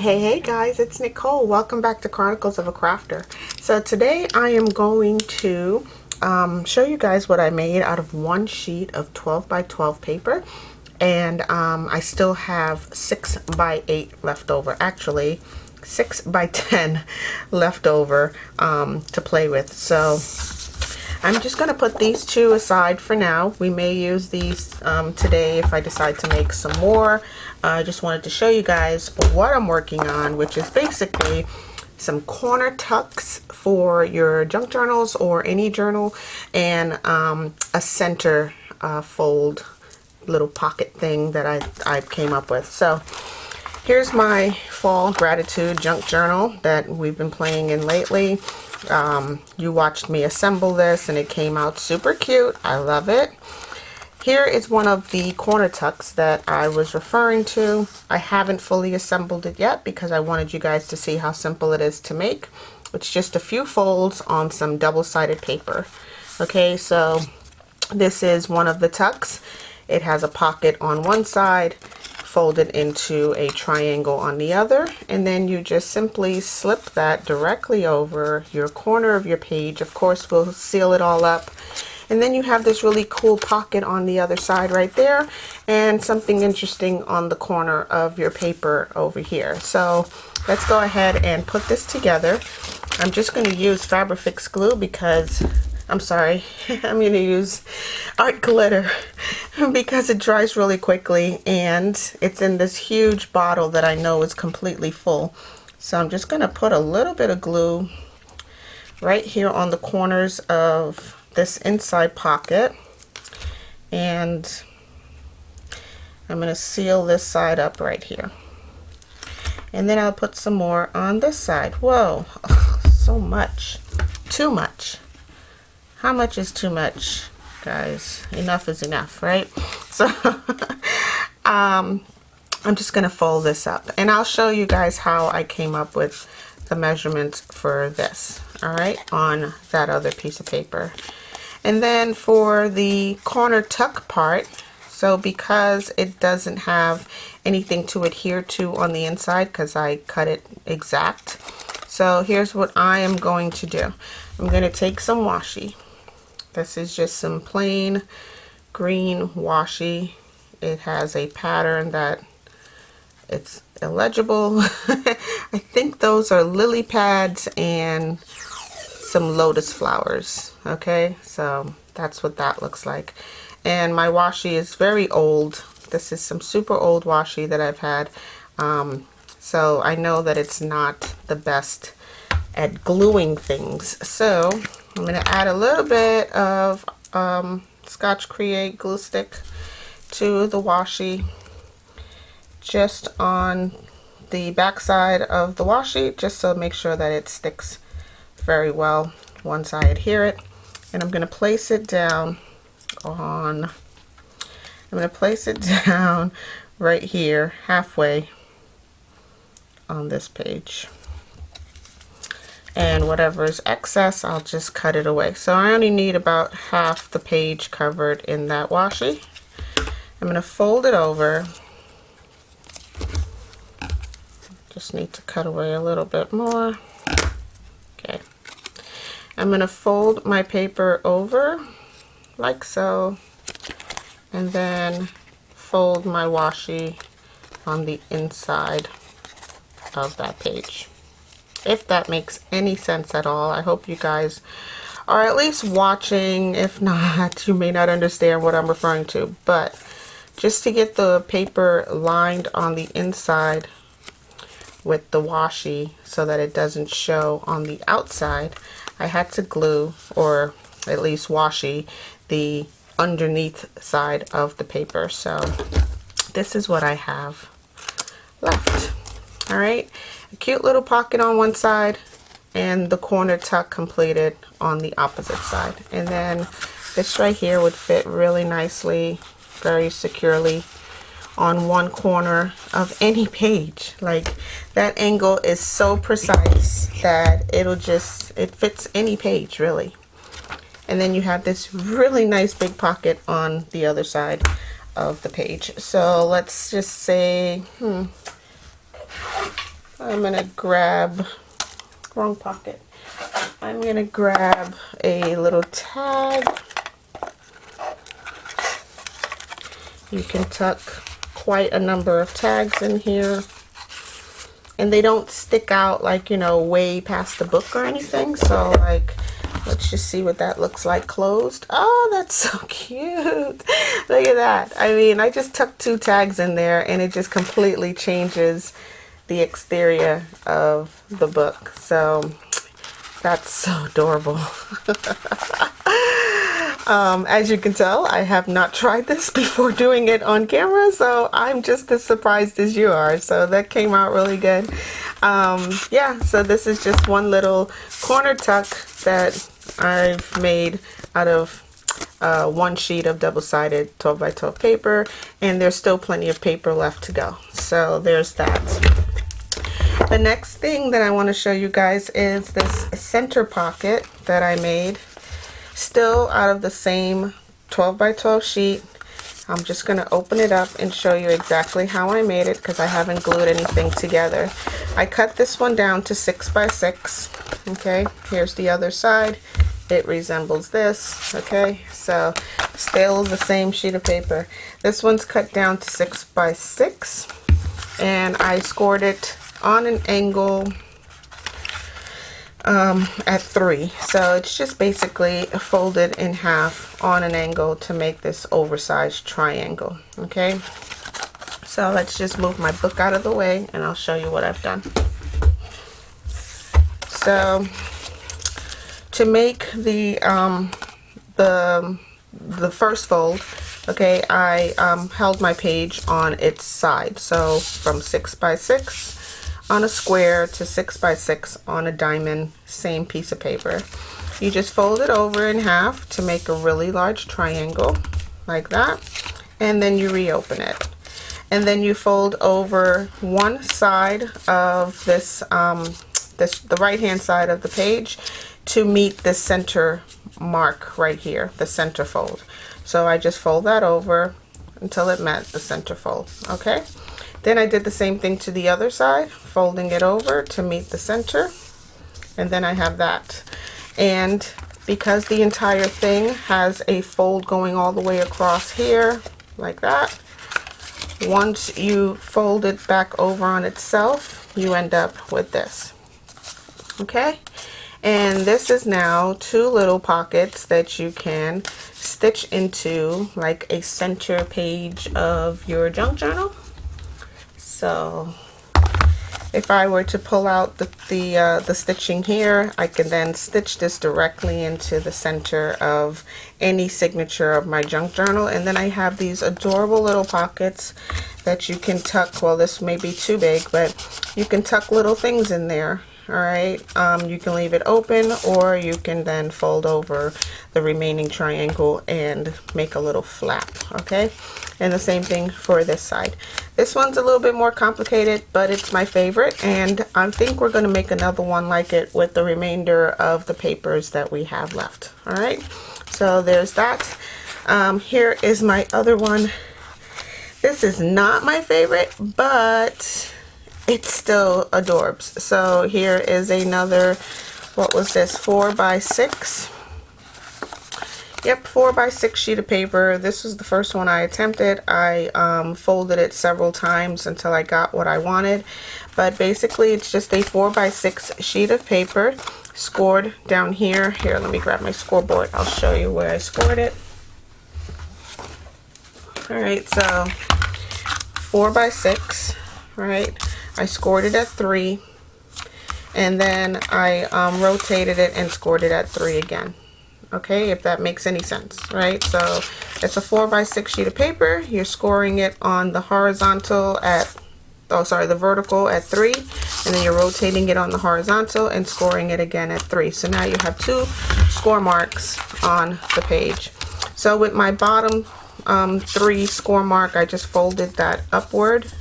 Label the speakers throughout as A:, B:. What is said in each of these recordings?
A: Hey guys, it's Nicole. Welcome back to Chronicles of a Crafter. So today I am going to show you guys what I made out of one sheet of 12 by 12 paper, and I still have 6 by 8 left over. Actually 6 by 10 left over to play with. So I'm just going to put these two aside for now. We may use these today if I decide to make some more. I just wanted to show you guys what I'm working on, which is basically some corner tucks for your junk journals or any journal, and a center fold little pocket thing that I came up with. So here's my fall gratitude junk journal that we've been playing in lately. You watched me assemble this and it came out super cute. I love it. Here is one of the corner tucks that I was referring to. I haven't fully assembled it yet because I wanted you guys to see how simple it is to make. It's just a few folds on some double-sided paper. Okay, so this is one of the tucks. It has a pocket on one side, folded into a triangle on the other, and then you just simply slip that directly over your corner of your page. Of course, we'll seal it all up. And then you have this really cool pocket on the other side right there, and something interesting on the corner of your paper over here. So let's go ahead and put this together. I'm just going to use Fabrifix glue because, I'm sorry, I'm going to use art glitter because it dries really quickly, and it's in this huge bottle that I know is completely full. So I'm just going to put a little bit of glue right here on the corners of this inside pocket, and I'm going to seal this side up right here, and then I'll put some more on this side. Whoa, so much, too much. How much is too much, guys? Enough is enough, right? So I'm just going to fold this up, and I'll show you guys how I came up with the measurements for this, all right, on that other piece of paper. And then for the corner tuck part, so because it doesn't have anything to adhere to on the inside because I cut it exact, so here's what I am going to do. I'm going to take some washi. This is just some plain green washi. It has a pattern that it's illegible. I think those are lily pads and some lotus flowers. Okay, so that's what that looks like. And my washi is very old. This is some super old washi that I've had, so I know that it's not the best at gluing things. So I'm going to add a little bit of Scotch Create glue stick to the washi, just on the back side of the washi, just to make sure that it sticks very well once I adhere it. And I'm going to place it down on, I'm going to place it down right here, halfway on this page. And whatever is excess, I'll just cut it away. So I only need about half the page covered in that washi. I'm going to fold it over. Just need to cut away a little bit more. Okay. I'm going to fold my paper over like so, and then fold my washi on the inside of that page. If that makes any sense at all. I hope you guys are at least watching. If not, you may not understand what I'm referring to, but just to get the paper lined on the inside with the washi so that it doesn't show on the outside, I had to glue, or at least washi, the underneath side of the paper. So this is what I have left. All right, a cute little pocket on one side and the corner tuck completed on the opposite side. And then this right here would fit really nicely, very securely on one corner of any page. Like, that angle is so precise that it fits any page really. And then you have this really nice big pocket on the other side of the page. So let's just say I'm gonna grab, wrong pocket. I'm gonna grab a little tag. You can tuck quite a number of tags in here. And they don't stick out like, you know, way past the book or anything. So like, let's just see what that looks like closed. Oh, that's so cute. Look at that. I mean, I just tucked 2 tags in there and it just completely changes the exterior of the book. So that's so adorable. As you can tell, I have not tried this before doing it on camera, so I'm just as surprised as you are. So that came out really good. Yeah, so this is just one little corner tuck that I've made out of one sheet of double-sided 12 by 12 paper, and there's still plenty of paper left to go. So there's that. The next thing that I want to show you guys is this center pocket that I made, still out of the same 12 by 12 sheet. I'm just going to open it up and show you exactly how I made it because I haven't glued anything together. I cut this one down to 6 by 6. Okay, here's the other side. It resembles this. Okay, so still the same sheet of paper. This one's cut down to 6 by 6, and I scored it on an angle at 3. So it's just basically folded in half on an angle to make this oversized triangle. Okay, so let's just move my book out of the way and I'll show you what I've done. So to make the first fold, okay, I held my page on its side, so from 6 by 6 on a square to 6 by 6 on a diamond, same piece of paper. You just fold it over in half to make a really large triangle like that, and then you reopen it, and then you fold over one side of this the right hand side of the page to meet the center mark right here, the center fold. So I just fold that over until it met the center fold. Okay, then I did the same thing to the other side, folding it over to meet the center, and then I have that. And because the entire thing has a fold going all the way across here like that, once you fold it back over on itself, you end up with this. Okay, and this is now 2 little pockets that you can stitch into like a center page of your junk journal. So if I were to pull out the stitching here, I can then stitch this directly into the center of any signature of my junk journal. And then I have these adorable little pockets that you can tuck. Well, this may be too big, but you can tuck little things in there. All right, you can leave it open, or you can then fold over the remaining triangle and make a little flap. Okay, and the same thing for this side. This one's a little bit more complicated, but it's my favorite, and I think we're going to make another one like it with the remainder of the papers that we have left. All right, so there's that. Here is my other one. This is not my favorite, but it's still adorbs. So here is another, what was this, 4 by 6. Yep, 4 by 6 sheet of paper. This was the first one I attempted. I folded it several times until I got what I wanted, but basically it's just a 4 by 6 sheet of paper scored down here. Here, let me grab my scoreboard. I'll show you where I scored it. All right, so 4 by 6, right? I scored it at 3, and then I rotated it and scored it at 3 again. Okay, if that makes any sense, right? So it's a 4 by 6 sheet of paper. You're scoring it on the horizontal at, oh sorry, the vertical at 3, and then you're rotating it on the horizontal and scoring it again at 3. So now you have 2 score marks on the page. So with my bottom 3 score mark, I just folded that upward,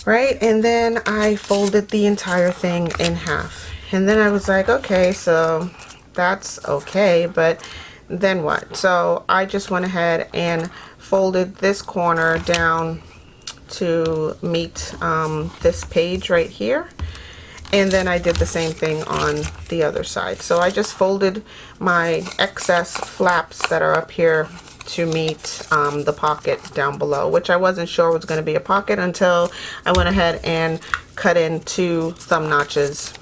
A: right? And then I folded the entire thing in half. And then I was like, okay, so that's okay, but then what? So I just went ahead and folded this corner down to meet this page right here. And then I did the same thing on the other side. So I just folded my excess flaps that are up here to meet the pocket down below, which I wasn't sure was going to be a pocket until I went ahead and cut in 2 thumb notches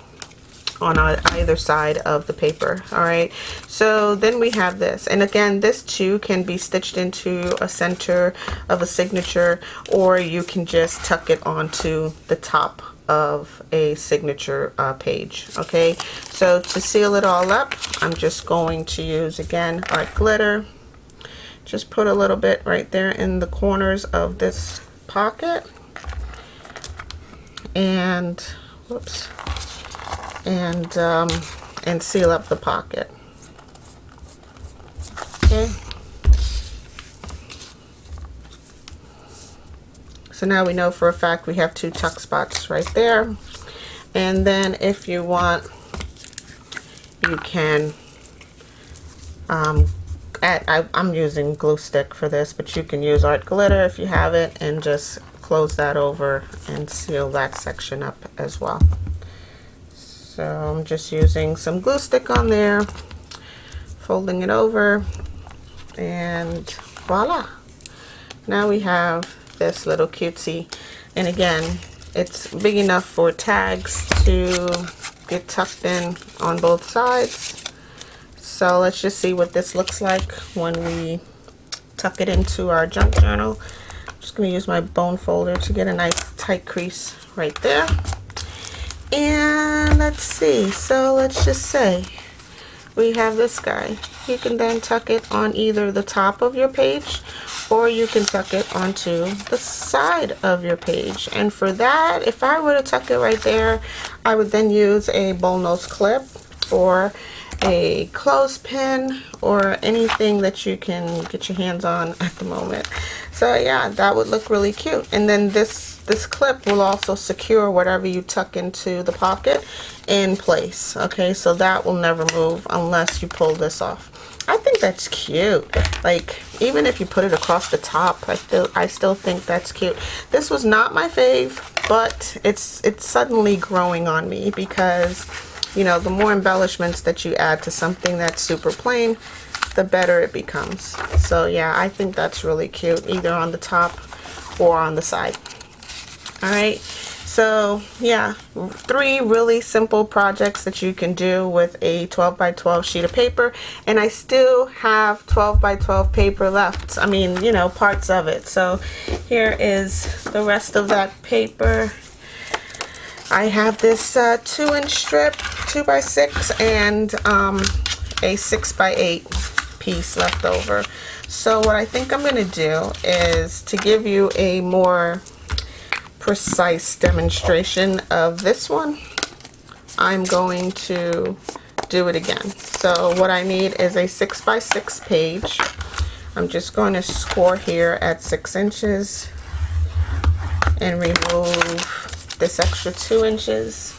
A: on either side of the paper. All right, so then we have this, and again, this too can be stitched into a center of a signature, or you can just tuck it onto the top of a signature page. Okay, so to seal it all up, I'm just going to use, again, art glitter. Just put a little bit right there in the corners of this pocket, and whoops, and seal up the pocket. Okay, so now we know for a fact we have 2 tuck spots right there. And then if you want, you can I'm using glue stick for this, but you can use art glitter if you have it, and just close that over and seal that section up as well. So I'm just using some glue stick on there, folding it over, and voila, now we have this little cutesy. And again, it's big enough for tags to get tucked in on both sides. So let's just see what this looks like when we tuck it into our junk journal. I'm just going to use my bone folder to get a nice tight crease right there. And let's see, so let's just say we have this guy. You can then tuck it on either the top of your page, or you can tuck it onto the side of your page. And for that, if I were to tuck it right there, I would then use a bullnose clip or a clothespin or anything that you can get your hands on at the moment. So yeah, that would look really cute. And then this clip will also secure whatever you tuck into the pocket in place. Okay, so that will never move unless you pull this off. I think that's cute. Like, even if you put it across the top, I still think that's cute. This was not my fave, but it's suddenly growing on me, because you know, the more embellishments that you add to something that's super plain, the better it becomes. So yeah, I think that's really cute, either on the top or on the side. All right, so yeah, 3 really simple projects that you can do with a 12 by 12 sheet of paper, and I still have 12 by 12 paper left. I mean, you know, parts of it. So here is the rest of that paper. I have this 2-inch strip, 2 by 6, and a 6 by 8 piece left over. So what I think I'm going to do is, to give you a more precise demonstration of this one, I'm going to do it again. So what I need is a 6 by 6 page. I'm just going to score here at 6 inches and remove this extra 2 inches.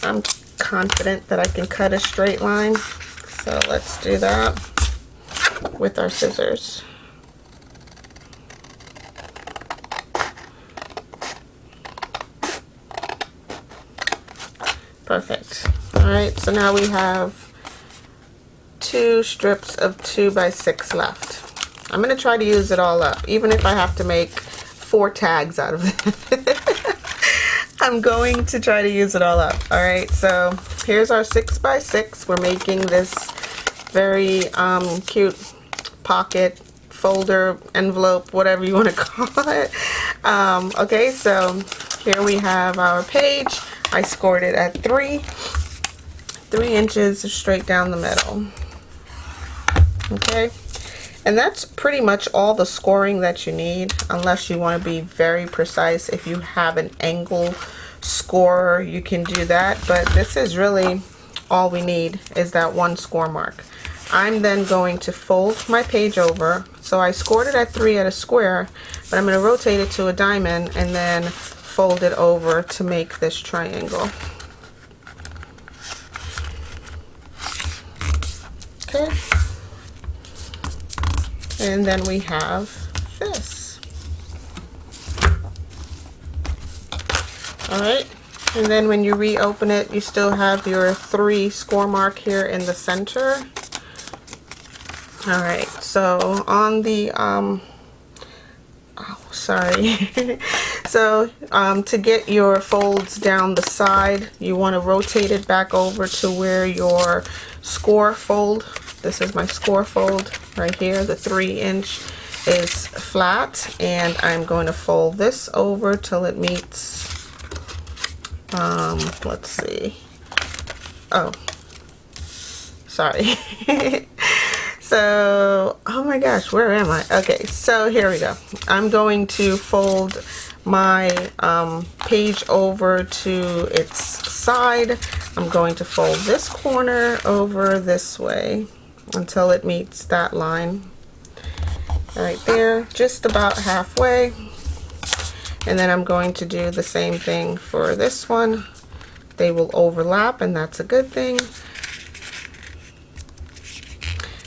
A: I'm confident that I can cut a straight line, so let's do that with our scissors. Perfect. Alright, so now we have 2 strips of 2 by 6 left. I'm going to try to use it all up, even if I have to make 4 tags out of it. I'm going to try to use it all up. Alright, so here's our 6 by 6. We're making this very cute pocket, folder, envelope, whatever you want to call it. Okay, so here we have our page. I scored it at 3 inches straight down the middle. Okay, and that's pretty much all the scoring that you need, unless you want to be very precise. If you have an angle scorer, you can do that, but this is really all we need, is that 1 score mark. I'm then going to fold my page over. So I scored it at 3 at a square, but I'm going to rotate it to a diamond and then fold it over to make this triangle. Okay. And then we have this. All right. And then when you reopen it, you still have your 3 score mark here in the center. All right, so on the, so to get your folds down the side, you want to rotate it back over to where your score fold, this is my score fold right here, the 3-inch is flat, and I'm going to fold this over till it meets, let's see, oh, sorry. So, oh my gosh, where am I? Okay, so here we go. I'm going to fold my page over to its side. I'm going to fold this corner over this way until it meets that line right there, just about halfway. And then I'm going to do the same thing for this one. They will overlap, and that's a good thing.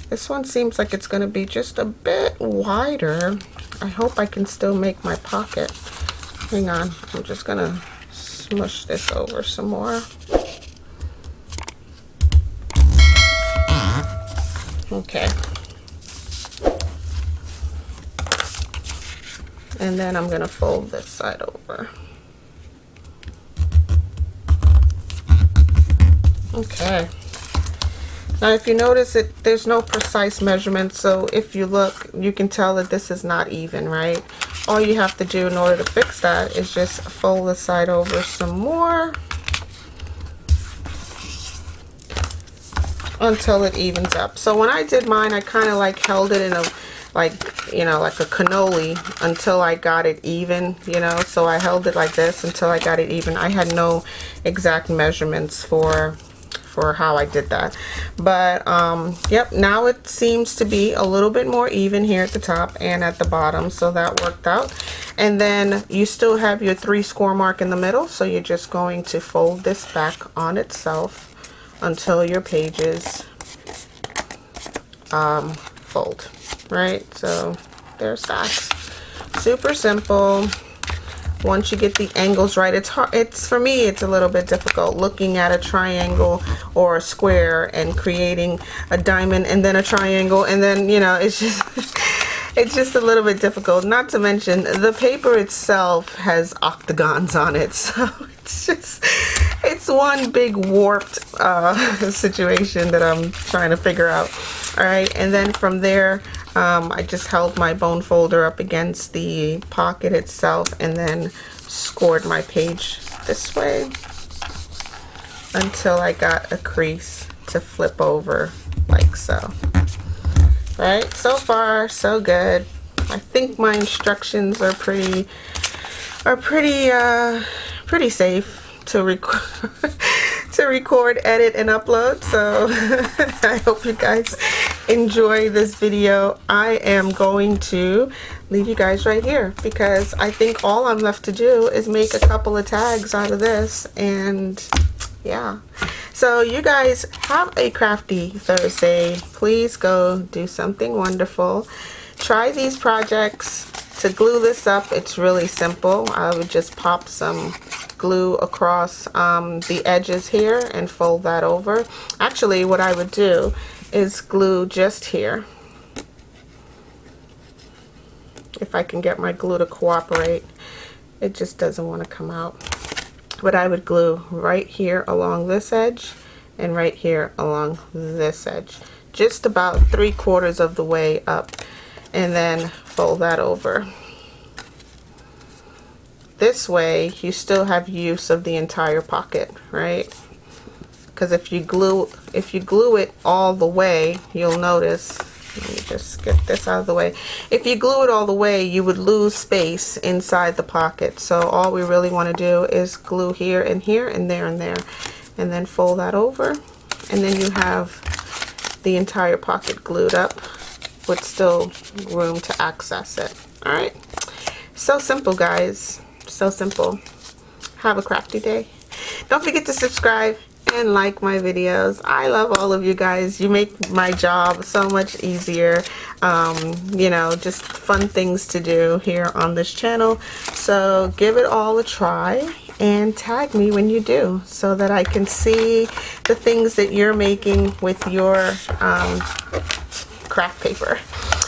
A: This one seems like it's going to be just a bit wider. I hope I can still make my pocket. Hang on, I'm just going to smush this over some more. Okay. And then I'm going to fold this side over. Okay. Now if you notice there's no precise measurement, so if you look, you can tell that this is not even, right? All you have to do in order to fix that is just fold the side over some more until it evens up. So when I did mine, I kind of like held it in a, like, you know, like a cannoli until I got it even, you know, so I held it like this until I got it even. I had no exact measurements for how I did that, but yep, now it seems to be a little bit more even here at the top and at the bottom, so that worked out. And then you still have your 3 score mark in the middle, so you're just going to fold this back on itself until your pages fold, right? So there's that. Super simple. Once you get the angles right, it's hard. It's, for me, it's a little bit difficult looking at a triangle or a square and creating a diamond and then a triangle, and then, you know, it's just it's just a little bit difficult. Not to mention the paper itself has octagons on it, so it's just, it's one big warped situation that I'm trying to figure out. All right, and then from there, I just held my bone folder up against the pocket itself and then scored my page this way until I got a crease to flip over like so. Right, so far so good. I think my instructions are pretty safe to record, edit, and upload. So I hope you guys enjoy this video. I am going to leave you guys right here because I think all I'm left to do is make a couple of tags out of this, and yeah. So you guys have a crafty Thursday. Please go do something wonderful. Try these projects. To glue this up, it's really simple. I would just pop some glue across the edges here and fold that over. Actually, what I would do is glue just here. If I can get my glue to cooperate, it just doesn't want to come out. But I would glue right here along this edge and right here along this edge, just about 3/4 of the way up, and then fold that over. This way you still have use of the entire pocket, right? Because if you glue it all the way, you'll notice, let me just get this out of the way. If you glue it all the way, you would lose space inside the pocket. So all we really want to do is glue here and there and there, and then fold that over, and then you have the entire pocket glued up with still room to access it. All right, so simple, guys, so simple. Have a crafty day. Don't forget to subscribe and like my videos. I love all of you guys. You make my job so much easier. You know, just fun things to do here on this channel. So give it all a try, and tag me when you do so that I can see the things that you're making with your craft paper.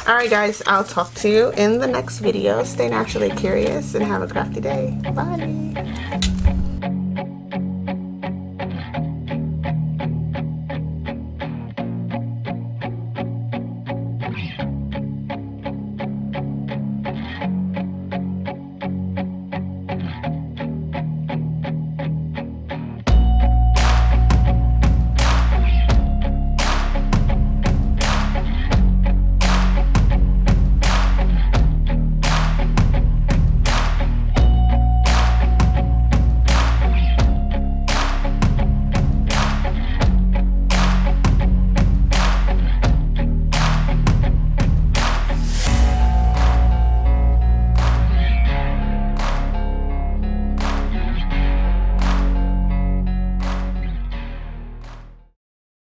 A: Alright guys, I'll talk to you in the next video. Stay naturally curious and have a crafty day. Bye.